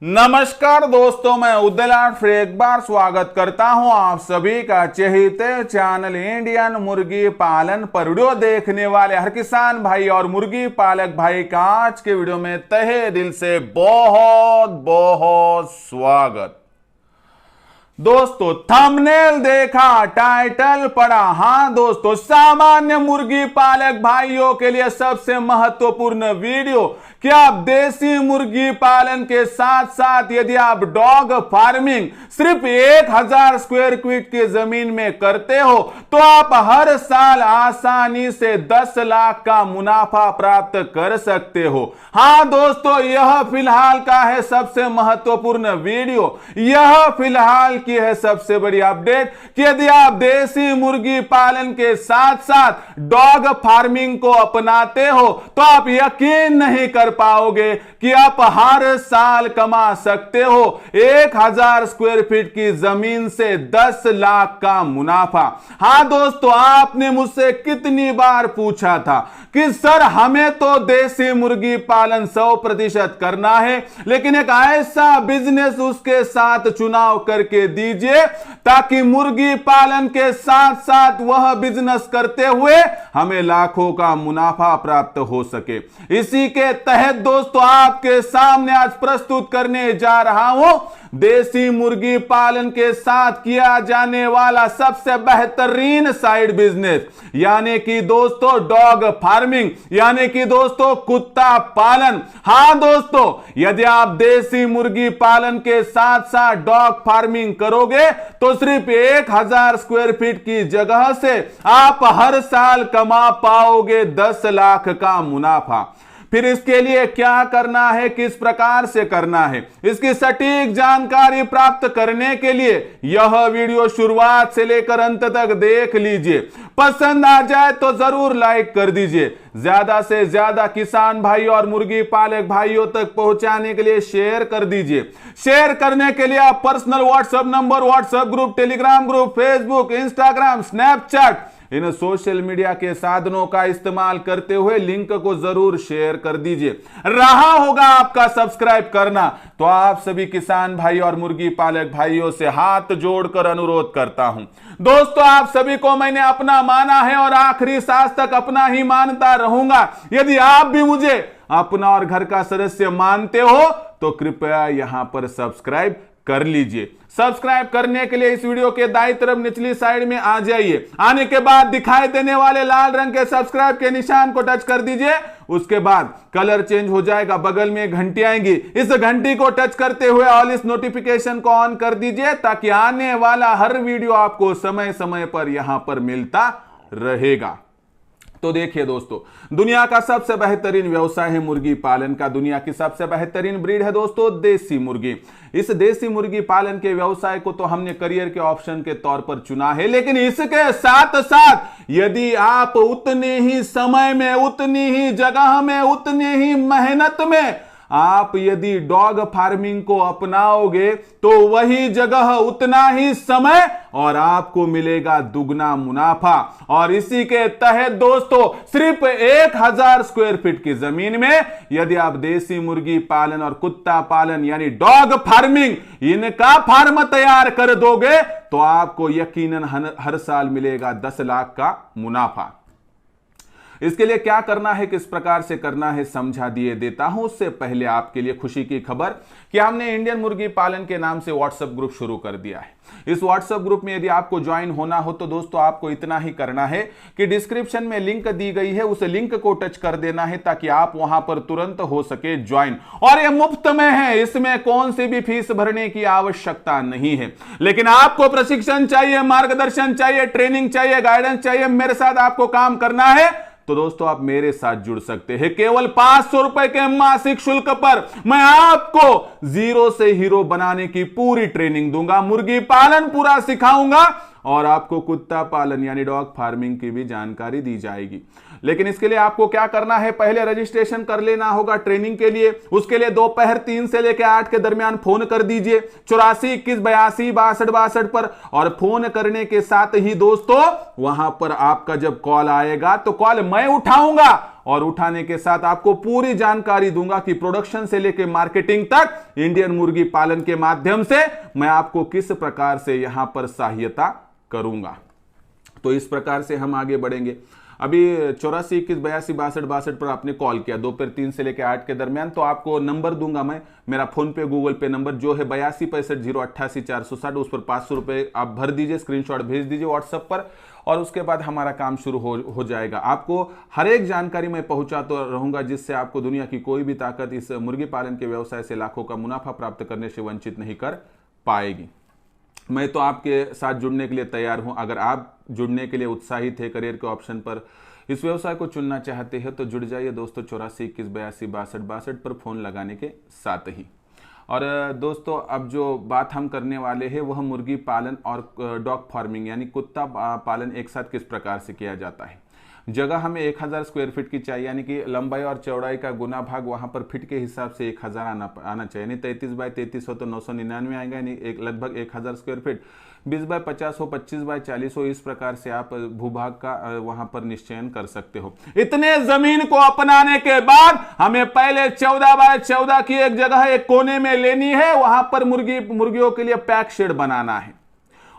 नमस्कार दोस्तों, मैं उदयलाल फिर एक बार स्वागत करता हूं आप सभी का चहेते चैनल इंडियन मुर्गी पालन पर वीडियो देखने वाले हर किसान भाई और मुर्गी पालक भाई का आज के वीडियो में तहे दिल से बहुत बहुत स्वागत। दोस्तों थंबनेल देखा, टाइटल पढ़ा। हाँ दोस्तों, सामान्य मुर्गी पालक भाइयों के लिए सबसे महत्वपूर्ण वीडियो। क्या आप देसी मुर्गी पालन के साथ साथ यदि आप डॉग फार्मिंग सिर्फ 1000 स्क्वायर फीट की जमीन में करते हो तो आप हर साल आसानी से 10 लाख का मुनाफा प्राप्त कर सकते हो। हाँ दोस्तों, यह फिलहाल का है सबसे महत्वपूर्ण वीडियो। यह फिलहाल की है सबसे बड़ी अपडेट कि यदि आप देसी मुर्गी पालन के साथ साथ डॉग फार्मिंग को अपनाते हो तो आप यकीन नहीं कर पाओगे कि आप हर साल कमा सकते हो 1000 स्क्वायर फीट की जमीन से 10 लाख का मुनाफा। हां दोस्तों, आपने मुझसे कितनी बार पूछा था कि सर हमें तो देसी मुर्गी पालन 100% करना है, लेकिन एक ऐसा बिजनेस उसके साथ चुनाव करके दीजिए ताकि मुर्गी पालन के साथ साथ वह बिजनेस करते हुए हमें लाखों का मुनाफा प्राप्त हो सके। इसी के तहत दोस्तों आपके सामने आज प्रस्तुत करने जा रहा हूं देसी मुर्गी पालन के साथ किया जाने वाला सबसे बेहतरीन साइड बिजनेस, यानी कि दोस्तों डॉग फार्मिंग, यानी कि दोस्तों कुत्ता पालन। हां दोस्तों, यदि आप देसी मुर्गी पालन के साथ साथ डॉग फार्मिंग करोगे तो सिर्फ 1000 स्क्वायर फीट की जगह से आप हर साल कमा पाओगे 10 लाख का मुनाफा। फिर इसके लिए क्या करना है, किस प्रकार से करना है, इसकी सटीक जानकारी प्राप्त करने के लिए यह वीडियो शुरुआत से लेकर अंत तक देख लीजिए। पसंद आ जाए तो जरूर लाइक कर दीजिए। ज्यादा से ज्यादा किसान भाई और मुर्गी पालक भाइयों तक पहुंचाने के लिए शेयर कर दीजिए। शेयर करने के लिए आप personal WhatsApp number, WhatsApp group, Telegram group, Facebook, Instagram, Snapchat इन सोशल मीडिया के साधनों का इस्तेमाल करते हुए लिंक को जरूर शेयर कर दीजिए। रहा होगा आपका सब्सक्राइब करना, तो आप सभी किसान भाई और मुर्गी पालक भाइयों से हाथ जोड़कर अनुरोध करता हूं। दोस्तों आप सभी को मैंने अपना माना है और आखिरी सांस तक अपना ही मानता रहूंगा। यदि आप भी मुझे अपना और घर का सदस्य मानते हो तो कृपया यहां पर सब्सक्राइब कर लीजिए। सब्सक्राइब करने के लिए इस वीडियो के दाईं तरफ निचली साइड में आ जाइए। आने के बाद दिखाई देने वाले लाल रंग के सब्सक्राइब के निशान को टच कर दीजिए। उसके बाद कलर चेंज हो जाएगा, बगल में एक घंटी आएगी, इस घंटी को टच करते हुए ऑल इस नोटिफिकेशन को ऑन कर दीजिए ताकि आने वाला हर वीडियो आपको समय समय पर यहां पर मिलता रहेगा। तो देखिए दोस्तों, दुनिया का सबसे बेहतरीन व्यवसाय है मुर्गी पालन का। दुनिया की सबसे बेहतरीन ब्रीड है दोस्तों देसी मुर्गी। इस देसी मुर्गी पालन के व्यवसाय को तो हमने करियर के ऑप्शन के तौर पर चुना है, लेकिन इसके साथ साथ यदि आप उतने ही समय में, उतनी ही जगह में, उतनी ही मेहनत में आप यदि डॉग फार्मिंग को अपनाओगे तो वही जगह, उतना ही समय और आपको मिलेगा दुगना मुनाफा। और इसी के तहत दोस्तों सिर्फ 1000 स्क्वायर फीट की जमीन में यदि आप देसी मुर्गी पालन और कुत्ता पालन यानी डॉग फार्मिंग इनका फार्म तैयार कर दोगे तो आपको यकीनन हर साल मिलेगा 10 लाख का मुनाफा। इसके लिए क्या करना है, किस प्रकार से करना है समझा दिए देता हूं। उससे पहले आपके लिए खुशी की खबर कि हमने इंडियन मुर्गी पालन के नाम से व्हाट्सएप ग्रुप शुरू कर दिया है। इस व्हाट्सएप ग्रुप में यदि आपको ज्वाइन होना हो तो दोस्तों आपको इतना ही करना है कि डिस्क्रिप्शन में लिंक दी गई है, उस लिंक को टच कर देना है ताकि आप वहां पर तुरंत हो सके ज्वाइन। और यह मुफ्त में है, इसमें कौन सी भी फीस भरने की आवश्यकता नहीं है। लेकिन आपको प्रशिक्षण चाहिए, मार्गदर्शन चाहिए, ट्रेनिंग चाहिए, गाइडेंस चाहिए, मेरे साथ आपको काम करना है तो दोस्तों आप मेरे साथ जुड़ सकते हैं। केवल 500 रुपए के मासिक शुल्क पर मैं आपको जीरो से हीरो बनाने की पूरी ट्रेनिंग दूंगा, मुर्गी पालन पूरा सिखाऊंगा और आपको कुत्ता पालन यानी डॉग फार्मिंग की भी जानकारी दी जाएगी। लेकिन इसके लिए आपको क्या करना है, पहले रजिस्ट्रेशन कर लेना होगा ट्रेनिंग के लिए। उसके लिए दोपहर 3 से लेकर 8 के दरमियान फोन कर दीजिए 84 21 82 62 62 पर। और फोन करने के साथ ही दोस्तों वहां पर आपका जब कॉल आएगा तो कॉल मैं उठाऊंगा और उठाने के साथ आपको पूरी जानकारी दूंगा कि प्रोडक्शन से लेकर मार्केटिंग तक इंडियन मुर्गी पालन के माध्यम से मैं आपको किस प्रकार से यहां पर सहायता करूंगा। तो इस प्रकार से हम आगे बढ़ेंगे। अभी 84 21 82 62 62 पर आपने कॉल किया दोपहर 3 से लेकर 8 के दरमियान, तो आपको नंबर दूंगा मैं, मेरा फोन पे गूगल पे नंबर जो है 82 65 0 88 460, उस पर 500 रुपए आप भर दीजिए, स्क्रीनशॉट भेज दीजिए व्हाट्सएप पर, और उसके बाद हमारा काम शुरू हो जाएगा। आपको हर एक जानकारी मैं पहुंचाता रहूंगा जिससे आपको दुनिया की कोई भी ताकत इस मुर्गी पालन के व्यवसाय से लाखों का मुनाफा प्राप्त करने से वंचित नहीं कर पाएगी। मैं तो आपके साथ जुड़ने के लिए तैयार हूं। अगर आप जुड़ने के लिए उत्साहित है, करियर के ऑप्शन पर इस व्यवसाय को चुनना चाहते हैं तो जुड़ जाइए दोस्तों 84 21 82 62 62 पर फोन लगाने के साथ ही। और दोस्तों अब जो बात हम करने वाले हैं वह मुर्गी पालन और डॉग फार्मिंग यानी कुत्ता पालन एक साथ किस प्रकार से किया जाता है। जगह हमें 1000 स्क्वायर फीट की चाहिए, यानी कि लंबाई और चौड़ाई का गुना भाग वहां पर फीट के हिसाब से 1000 आना चाहिए। यानी 33 बाय 33 हो तो 999 आएगा, यानी लगभग 1000 स्क्वायर फीट। 20 बाय 50 हो, 25 बाय 40 हो, इस प्रकार से आप भूभाग का वहां पर निश्चयन कर सकते हो। इतने जमीन को अपनाने के बाद हमें पहले 14 बाय 14 की एक जगह एक कोने में लेनी है, वहां पर मुर्गियों के लिए पैक शेड बनाना है।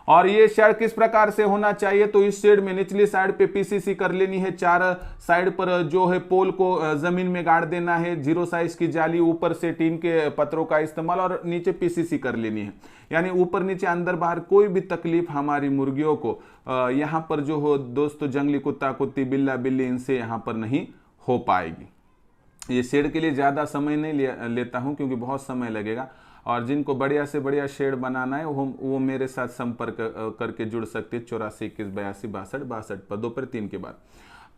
और ये शेड किस प्रकार से होना चाहिए, तो इस शेड में निचली साइड पे पीसीसी कर लेनी है, 4 साइड पर जो है पोल को जमीन में गाड़ देना है, 0 साइज की जाली, ऊपर से टीन के पत्रों का इस्तेमाल, और नीचे पीसीसी कर लेनी है। यानी ऊपर नीचे अंदर बाहर कोई भी तकलीफ हमारी मुर्गियों को यहाँ पर जो हो दोस्तों जंगली कुत्ता कुत्ती बिल्ला बिल्ली इनसे यहाँ पर नहीं हो पाएगी। ये शेड के लिए ज्यादा समय नहीं लेता हूं क्योंकि बहुत समय लगेगा, और जिनको बढ़िया से बढ़िया शेड बनाना है वो मेरे साथ संपर्क करके जुड़ सकते हैं 84 21 82 62 62 पर दोपहर 3 के बाद।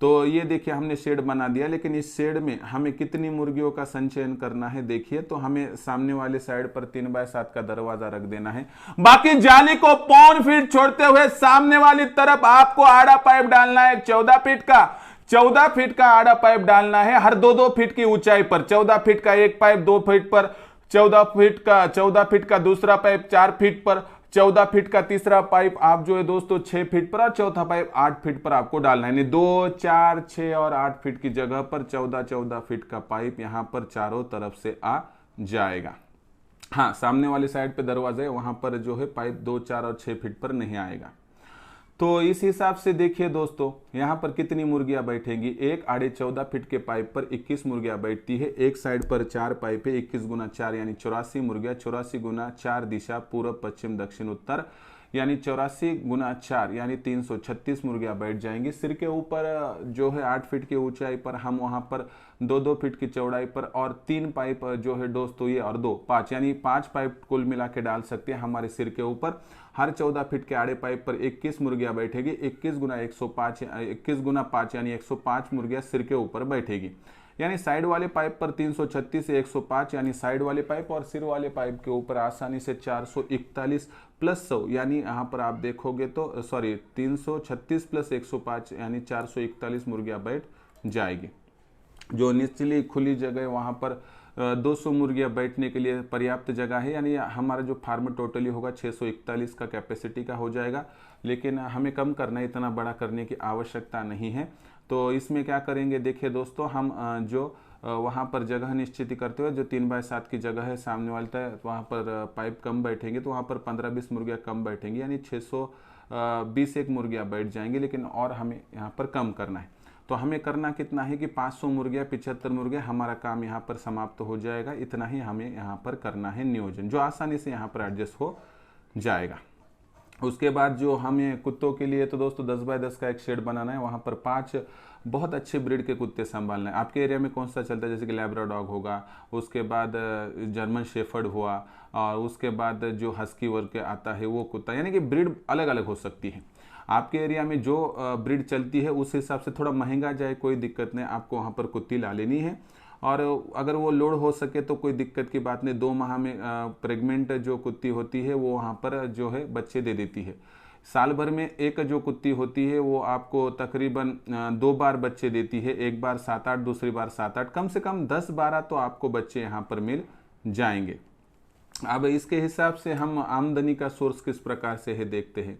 तो ये देखिए हमने शेड बना दिया, लेकिन इस शेड में हमें कितनी मुर्गियों का संचयन करना है देखिए। तो हमें सामने वाले साइड पर 3 बाय 7 का दरवाजा रख देना है, बाकी जाली को 5 फीट छोड़ते हुए सामने वाली तरफ आपको आड़ा पाइप डालना है 14 फीट का आड़ा पाइप डालना है हर 2-2 फीट की ऊंचाई पर। 14 फीट का एक पाइप 2 फीट पर, 14 फीट का दूसरा पाइप 4 फीट पर, 14 फीट का तीसरा पाइप आप जो है दोस्तों 6 फीट पर, और चौथा पाइप 8 फीट पर आपको डालना है। 2 4 6 और 8 फीट की जगह पर 14 फीट का पाइप यहां पर चारों तरफ से आ जाएगा। हाँ, सामने वाले साइड पे दरवाजा है, वहां पर जो है पाइप 2 4 और 6 फीट पर नहीं आएगा। तो इस हिसाब से देखिए दोस्तों यहाँ पर कितनी मुर्गियां बैठेंगी। एक 14.5 फीट के पाइप पर 21 मुर्गियां बैठती है। एक साइड पर 4 पाइप है, 21 गुना 4 यानी 84 मुर्गियां। 84 गुना 4 दिशा पूर्व पश्चिम दक्षिण उत्तर यानी 84 गुना 4 यानी 336 मुर्गियां बैठ जाएंगी। सिर के ऊपर जो है 8 फीट की ऊंचाई पर हम वहां पर 2-2 फीट की चौड़ाई पर और 3 पाइप जो है दोस्तों ये और 2 5 यानी 5 पाइप कुल मिला के डाल सकते हैं हमारे सिर के ऊपर। हर 14 फीट के आड़े पाइप पर 21 मुर्गियां बैठेगी। 21 गुना 105 21 गुना 5 यानी 105 मुर्गियां सिर के ऊपर बैठेगी। यानी साइड वाले पाइप पर 336 से 105 यानी साइड वाले पाइप, और सिर वाले पाइप के ऊपर आसानी से 441 प्लस 100 यानी यहाँ पर आप देखोगे तो 336 प्लस 105 यानी 441 मुर्गियां बैठ जाएगी। जो निचली खुली जगह वहाँ पर 200 मुर्गियां बैठने के लिए पर्याप्त जगह है। यानी हमारा जो फार्म टोटली होगा 641 का कैपेसिटी का हो जाएगा, लेकिन हमें कम करना है, इतना बड़ा करने की आवश्यकता नहीं है। तो इसमें क्या करेंगे देखिए दोस्तों, हम जो वहाँ पर जगह निश्चित करते हुए जो 3 बाय 7 की जगह है सामने वाले तक वहाँ पर पाइप कम बैठेंगे, तो वहाँ पर 15-20 मुर्गियाँ कम बैठेंगी यानी 621 मुर्गियाँ बैठ जाएंगी, लेकिन और हमें यहाँ पर कम करना है। तो हमें करना कितना है कि 500 मुर्गियाँ 75 मुर्गियाँ, हमारा काम यहाँ पर समाप्त हो जाएगा। इतना ही हमें यहाँ पर करना है नियोजन, जो आसानी से यहाँ पर एडजस्ट हो जाएगा। उसके बाद जो हमें कुत्तों के लिए तो दोस्तों 10 बाय 10 का एक शेड बनाना है। वहाँ पर 5 बहुत अच्छे ब्रीड के कुत्ते संभालना है। आपके एरिया में कौन सा चलता है, जैसे कि लैब्राडॉग होगा, उसके बाद जर्मन शेफर्ड हुआ, और उसके बाद जो हस्की वर्ग के आता है वो कुत्ता, यानी कि ब्रीड अलग अलग हो सकती है। आपके एरिया में जो ब्रीड चलती है उस हिसाब से थोड़ा महंगा जाए कोई दिक्कत नहीं, आपको वहाँ पर कुत्ती ला लेनी है। और अगर वो लोड हो सके तो कोई दिक्कत की बात नहीं, 2 माह में प्रेग्नेंट जो कुत्ती होती है वो वहाँ पर जो है बच्चे दे देती है। साल भर में एक जो कुत्ती होती है वो आपको तकरीबन 2 बार बच्चे देती है, एक बार 7-8 दूसरी बार 7-8, कम से कम 10-12 तो आपको बच्चे यहाँ पर मिल जाएंगे। अब इसके हिसाब से हम आमदनी का सोर्स किस प्रकार से है देखते हैं।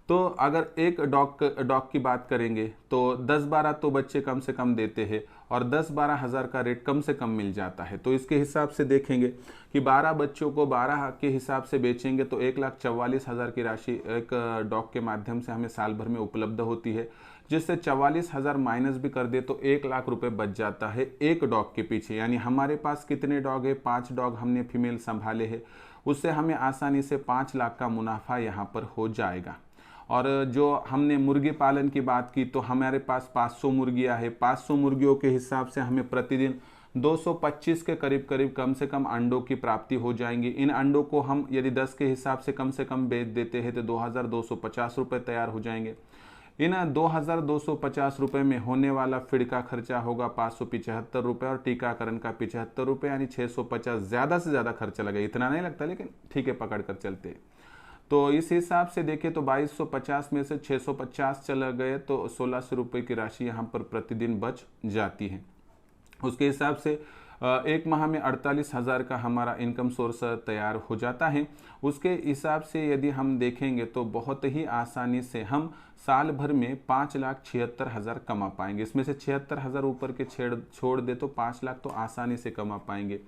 तो अगर एक डॉग की बात करेंगे तो 10-12 तो बच्चे कम से कम देते हैं और 10-12 हज़ार का रेट कम से कम मिल जाता है। तो इसके हिसाब से देखेंगे कि 12 बच्चों को 12 के हिसाब से बेचेंगे तो 1,44,000 की राशि एक डॉग के माध्यम से हमें साल भर में उपलब्ध होती है, जिससे 44,000 माइनस भी कर दे तो 1 लाख रुपए बच जाता है एक डॉग के पीछे। यानी हमारे पास कितने डॉग है, 5 डॉग हमने फीमेल संभाले हैं, उससे हमें आसानी से 5 लाख का मुनाफा यहाँ पर हो जाएगा। और जो हमने मुर्गी पालन की बात की तो हमारे पास 500 मुर्गियाँ है, 500 मुर्गियों के हिसाब से हमें प्रतिदिन 225 के करीब कम से कम अंडों की प्राप्ति हो जाएंगी। इन अंडों को हम यदि 10 के हिसाब से कम बेच देते हैं तो 2,250 रुपये तैयार हो जाएंगे। इन 2,250 रुपये में होने वाला फीड का खर्चा होगा 575 रुपये और टीकाकरण का 75 रुपये, यानी 650। ज़्यादा से ज़्यादा खर्चा लगेगा, इतना नहीं लगता लेकिन ठीक है, पकड़ कर चलते हैं। तो इस हिसाब से देखिए तो 2250 में से 650 चला गए तो 1,600 रुपये की राशि यहाँ पर प्रतिदिन बच जाती है। उसके हिसाब से एक माह में 48,000 का हमारा इनकम सोर्स तैयार हो जाता है। उसके हिसाब से यदि हम देखेंगे तो बहुत ही आसानी से हम साल भर में 5,76,000 कमा पाएंगे। इसमें से 76,000 ऊपर के छोड़ दे तो 5 लाख तो आसानी से कमा पाएंगे।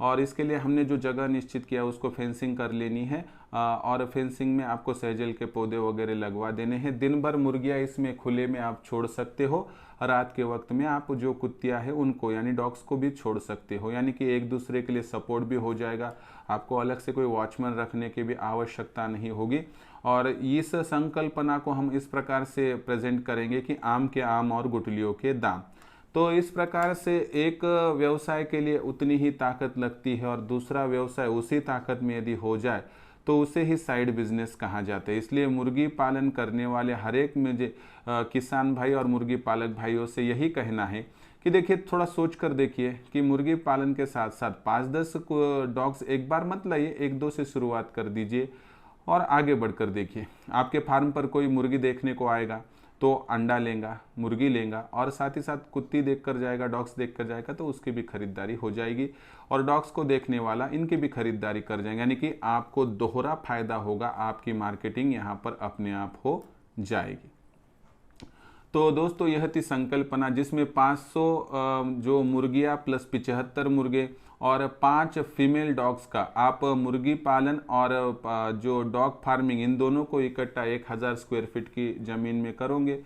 और इसके लिए हमने जो जगह निश्चित किया उसको फेंसिंग कर लेनी है और फेंसिंग में आपको सहजल के पौधे वगैरह लगवा देने हैं। दिन भर मुर्गियाँ इसमें खुले में आप छोड़ सकते हो, रात के वक्त में आप जो कुत्तियाँ हैं उनको यानी डॉग्स को भी छोड़ सकते हो, यानी कि एक दूसरे के लिए सपोर्ट भी हो जाएगा। आपको अलग से कोई वॉचमैन रखने की भी आवश्यकता नहीं होगी। और इस संकल्पना को हम इस प्रकार से प्रेजेंट करेंगे कि आम के आम और गुठलियों के दाम। तो इस प्रकार से एक व्यवसाय के लिए उतनी ही ताकत लगती है और दूसरा व्यवसाय उसी ताकत में यदि हो जाए तो उसे ही साइड बिजनेस कहा जाता है। इसलिए मुर्गी पालन करने वाले हर एक मुझे किसान भाई और मुर्गी पालक भाइयों से यही कहना है कि देखिए, थोड़ा सोच कर देखिए कि मुर्गी पालन के साथ साथ 5-10 डॉग्स एक बार मत लाइए, 1-2 से शुरुआत कर दीजिए और आगे बढ़कर देखिए। आपके फार्म पर कोई मुर्गी देखने को आएगा तो अंडा लेगा, मुर्गी लेगा और साथ ही साथ कुत्ती देख कर जाएगा, डॉग्स देख कर जाएगा तो उसकी भी खरीदारी हो जाएगी और डॉग्स को देखने वाला इनकी भी खरीदारी कर जाएंगे, यानी कि आपको दोहरा फायदा होगा। आपकी मार्केटिंग यहाँ पर अपने आप हो जाएगी। तो दोस्तों, यह थी संकल्पना जिसमें 500 जो मुर्गियाँ प्लस 75 मुर्गे और 5 फीमेल डॉग्स का आप मुर्गी पालन और जो डॉग फार्मिंग इन दोनों को इकट्ठा 1,000 स्क्वायर फीट की ज़मीन में करोगे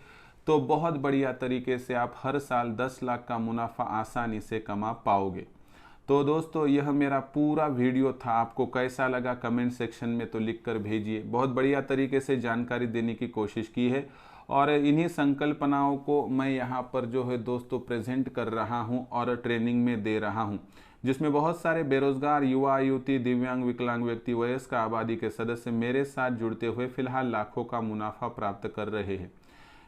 तो बहुत बढ़िया तरीके से आप हर साल 10 लाख का मुनाफा आसानी से कमा पाओगे। तो दोस्तों, यह मेरा पूरा वीडियो था। आपको कैसा लगा कमेंट सेक्शन में तो लिख कर भेजिए। बहुत बढ़िया तरीके से जानकारी देने की कोशिश की है और इन्हीं संकल्पनाओं को मैं यहाँ पर जो है दोस्तों प्रेजेंट कर रहा हूँ और ट्रेनिंग में दे रहा हूँ, जिसमें बहुत सारे बेरोजगार युवा युवती, दिव्यांग, विकलांग व्यक्ति, वयस्क आबादी के सदस्य मेरे साथ जुड़ते हुए फिलहाल लाखों का मुनाफा प्राप्त कर रहे हैं।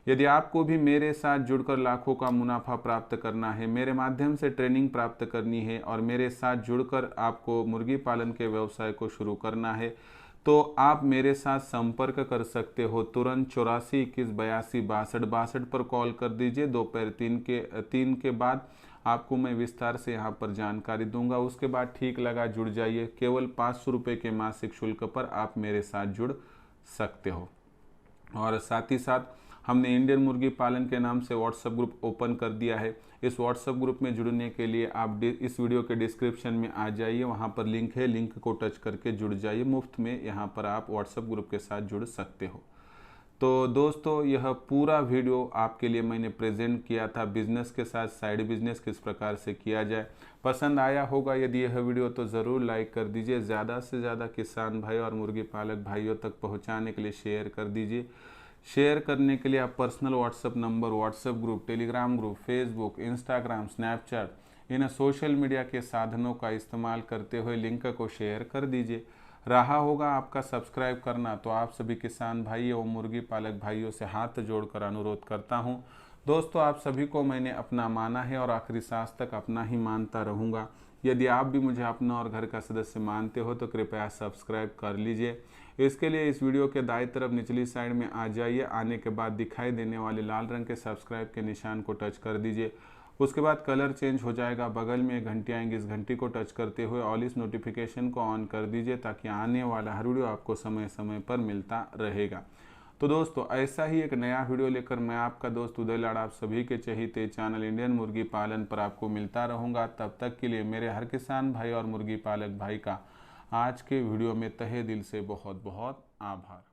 यदि आपको भी मेरे साथ जुड़कर लाखों का मुनाफा प्राप्त करना है, मेरे माध्यम से ट्रेनिंग प्राप्त करनी है और मेरे साथ जुड़कर आपको मुर्गी पालन के व्यवसाय को शुरू करना है तो आप मेरे साथ संपर्क कर सकते हो। तुरंत 84 21 82 62 62 पर कॉल कर दीजिए। दोपहर 3 के बाद आपको मैं विस्तार से यहाँ पर जानकारी दूंगा। उसके बाद ठीक लगा जुड़ जाइए। केवल 500 रुपये के मासिक शुल्क पर आप मेरे साथ जुड़ सकते हो। और साथ ही साथ हमने इंडियन मुर्गी पालन के नाम से व्हाट्सएप ग्रुप ओपन कर दिया है। इस व्हाट्सएप ग्रुप में जुड़ने के लिए आप इस वीडियो के डिस्क्रिप्शन में आ जाइए, वहां पर लिंक है, लिंक को टच करके जुड़ जाइए। मुफ्त में यहां पर आप व्हाट्सएप ग्रुप के साथ जुड़ सकते हो। तो दोस्तों, यह पूरा वीडियो आपके लिए मैंने प्रेजेंट किया था, बिजनेस के साथ साइड बिजनेस किस प्रकार से किया जाए। पसंद आया होगा यदि यह वीडियो तो ज़रूर लाइक कर दीजिए। ज़्यादा से ज़्यादा किसान भाई और मुर्गी पालक भाइयों तक पहुँचाने के लिए शेयर कर दीजिए। शेयर करने के लिए आप personal WhatsApp number, WhatsApp group, Telegram group, Facebook, Instagram, Snapchat इन सोशल मीडिया के साधनों का इस्तेमाल करते हुए लिंक को शेयर कर दीजिए। रहा होगा आपका सब्सक्राइब करना तो आप सभी किसान भाई और मुर्गी पालक भाइयों से हाथ जोड़कर अनुरोध करता हूं। दोस्तों, आप सभी को मैंने अपना माना है और आखिरी सांस तक अपना ही मानता रहूँगा। यदि आप भी मुझे अपना और घर का सदस्य मानते हो तो कृपया सब्सक्राइब कर लीजिए। इसके लिए इस वीडियो के दाईं तरफ निचली साइड में आ जाइए। आने के बाद दिखाई देने वाले लाल रंग के सब्सक्राइब के निशान को टच कर दीजिए। उसके बाद कलर चेंज हो जाएगा, बगल में एक घंटी आएंगी, इस घंटी को टच करते हुए ऑल इस नोटिफिकेशन को ऑन कर दीजिए ताकि आने वाला हर वीडियो आपको समय समय पर मिलता रहेगा। तो दोस्तों ऐसा ही एक नया वीडियो लेकर मैं आपका दोस्त उदय लाड आप सभी के चहेते चैनल इंडियन मुर्गी पालन पर आपको मिलता रहूँगा। तब तक के लिए मेरे हर किसान भाई और मुर्गी पालक भाई का आज के वीडियो में तहे दिल से बहुत बहुत आभार।